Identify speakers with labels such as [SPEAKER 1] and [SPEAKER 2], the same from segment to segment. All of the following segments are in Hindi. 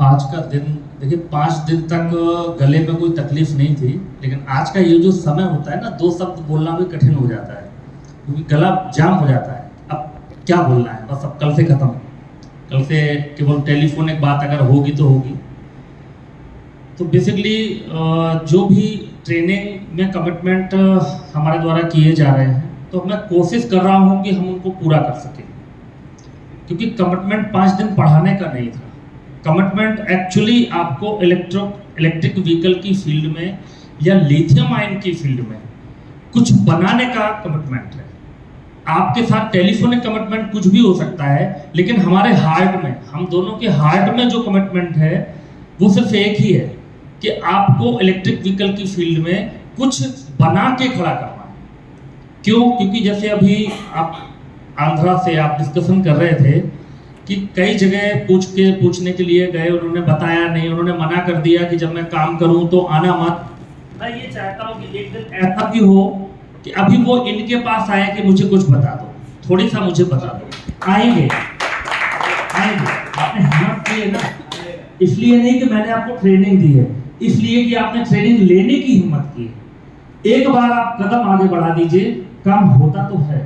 [SPEAKER 1] आज का दिन देखिए 5 दिन तक गले में कोई तकलीफ नहीं थी, लेकिन आज का ये जो समय होता है ना, 2 शब्द बोलना भी कठिन हो जाता है क्योंकि गला जाम हो जाता है। अब क्या बोलना है, बस अब कल से खत्म, कल से केवल टेलीफोनिक बात अगर होगी तो होगी। तो बेसिकली जो भी ट्रेनिंग में कमिटमेंट हमारे द्वारा किए जा रहे हैं, तो मैं कोशिश कर रहा हूँ कि हम उनको पूरा कर सकें, क्योंकि कमिटमेंट 5 दिन पढ़ाने का नहीं था। कमिटमेंट एक्चुअली आपको इलेक्ट्रिक व्हीकल की फील्ड में या लिथियम आयन की फील्ड में कुछ बनाने का कमिटमेंट है। आपके साथ टेलीफोनिक कमिटमेंट कुछ भी हो सकता है, लेकिन हमारे हार्ट में, हम दोनों के हार्ट में जो कमिटमेंट है वो सिर्फ एक ही है कि आपको इलेक्ट्रिक व्हीकल की फील्ड में कुछ बना के खड़ा करना है। क्यों? क्योंकि जैसे अभी आप आंध्रा से आप डिस्कशन कर रहे थे कि कई जगह पूछने के लिए गए, उन्होंने बताया नहीं, उन्होंने मना कर दिया कि जब मैं काम करूं तो आना मत। मैं ये चाहता हूं कि एक दिन ऐसा भी हो कि अभी वो इनके पास आए कि मुझे कुछ बता दो, थोड़ी सा मुझे बता दो। आएंगे आएंगे, आपने हिम्मत की है ना, इसलिए नहीं कि मैंने आपको ट्रेनिंग दी है, इसलिए कि आपने ट्रेनिंग लेने की हिम्मत की है। एक बार आप कदम आगे बढ़ा दीजिए, काम होता तो है,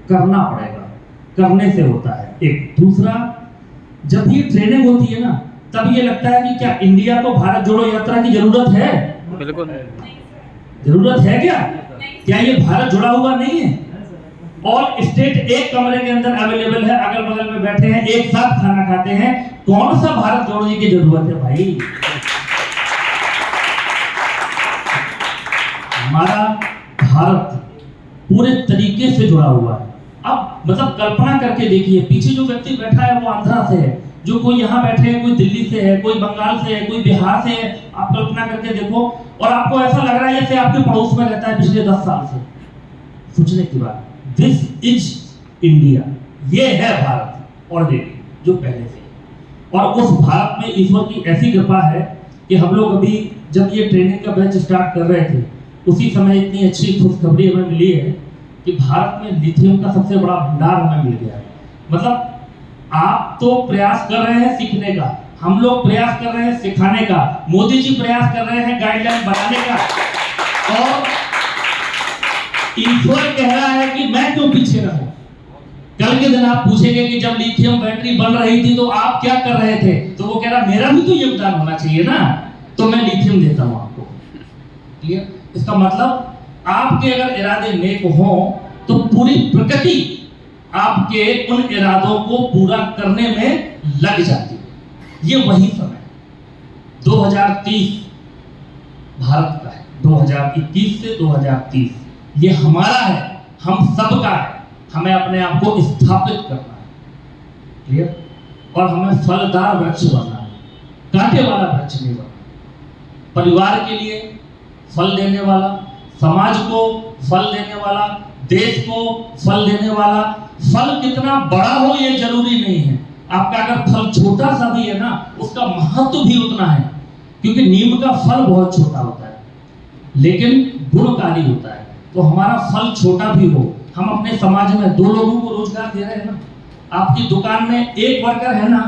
[SPEAKER 1] करना पड़ेगा, करने से होता है। एक दूसरा, जब ये ट्रेनिंग होती है ना, तब ये लगता है कि क्या इंडिया को भारत जोड़ो यात्रा की जरूरत है?
[SPEAKER 2] बिल्कुल
[SPEAKER 1] जरूरत है क्या ये भारत जुड़ा हुआ नहीं है? ऑल स्टेट एक कमरे के अंदर अवेलेबल है, अगल बगल में बैठे हैं, एक साथ खाना खाते हैं, कौन सा भारत जोड़ने की जरूरत है भाई? हमारा भारत पूरे तरीके से जुड़ा हुआ है। अब मतलब कल्पना करके देखिए, पीछे जो व्यक्ति बैठा है वो आंध्रा से है, जो कोई यहाँ बैठे हैं, कोई दिल्ली से है, कोई बंगाल से है, कोई बिहार से है। आप कल्पना करके देखो, और आपको ऐसा लग रहा है जैसे आपके पड़ोस में रहता है पिछले 10 साल से। सोचने की बात, दिस इज इंडिया, ये है भारत ऑलरेडी जो पहले से। और उस भारत में ईश्वर की ऐसी कृपा है कि हम लोग अभी जब ये ट्रेनिंग का बैच स्टार्ट कर रहे थे, उसी समय इतनी अच्छी खुशखबरी हमें मिली है कि भारत में लिथियम का सबसे बड़ा भंडार हमें मिल गया है। मतलब आप तो प्रयास कर रहे हैं सीखने का, हम लोग प्रयास कर रहे हैं सिखाने का, मोदी जी प्रयास कर रहे हैं गाइडलाइन बनाने का, और ईश्वर कह रहा है कि मैं क्यों पीछे रहूं। कल के दिन आप पूछेंगे कि जब लिथियम बैटरी बन रही थी तो आप क्या कर रहे थे, तो वो कह रहा मेरा भी तो योगदान होना चाहिए ना, तो मैं लिथियम देता हूं आपको। क्लियर? इसका मतलब आपके अगर इरादे नेक हो तो पूरी प्रकृति आपके उन इरादों को पूरा करने में लग जाती है। ये वही समय 2030 भारत का है, 2021 से 2030 ये हमारा है, हम सबका है। हमें अपने आप को स्थापित करना है, क्लियर? और हमें फलदार वृक्ष बनना है, कांटे वाला वृक्ष नहीं बनना। परिवार के लिए फल देने वाला, समाज को फल देने वाला, देश को फल देने वाला। फल कितना बड़ा हो ये जरूरी नहीं है, आपका अगर फल छोटा सा भी है ना, उसका महत्व भी उतना है, क्योंकि नीम का फल बहुत छोटा होता है लेकिन गुणकारी होता है। तो हमारा फल छोटा भी हो, हम अपने समाज में 2 लोगों को रोजगार दे रहे हैं ना, आपकी दुकान में एक वर्कर है ना,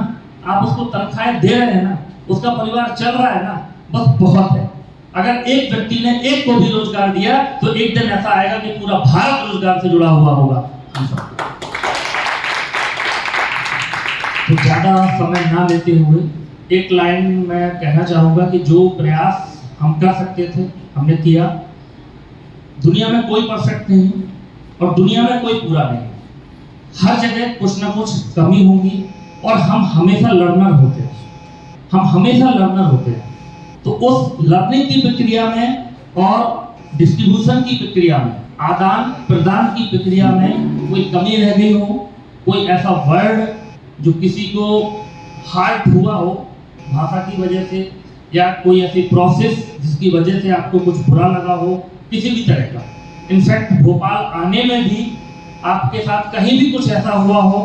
[SPEAKER 1] आप उसको तनख्वाहें दे रहे हैं ना, उसका परिवार चल रहा है ना, बस बहुत है। अगर एक व्यक्ति ने एक को भी रोजगार दिया तो एक दिन ऐसा आएगा कि पूरा भारत रोजगार से जुड़ा हुआ होगा। हम सब तो ज्यादा समय ना लेते हुए एक लाइन मैं कहना चाहूंगा कि जो प्रयास हम कर सकते थे हमने किया। दुनिया में कोई परफेक्ट नहीं और दुनिया में कोई पूरा नहीं, हर जगह कुछ ना कुछ कमी होगी, और हम हमेशा लर्नर होते हैं, हम हमेशा लर्नर होते हैं। तो उस लर्निंग की प्रक्रिया में और डिस्ट्रीब्यूशन की प्रक्रिया में, आदान प्रदान की प्रक्रिया में कोई कमी रह गई हो, कोई ऐसा वर्ड जो किसी को हार्ट हुआ हो भाषा की वजह से, या कोई ऐसी प्रोसेस जिसकी वजह से आपको कुछ बुरा लगा हो, किसी भी तरह का। इनफैक्ट भोपाल आने में भी आपके साथ कहीं भी कुछ ऐसा हुआ हो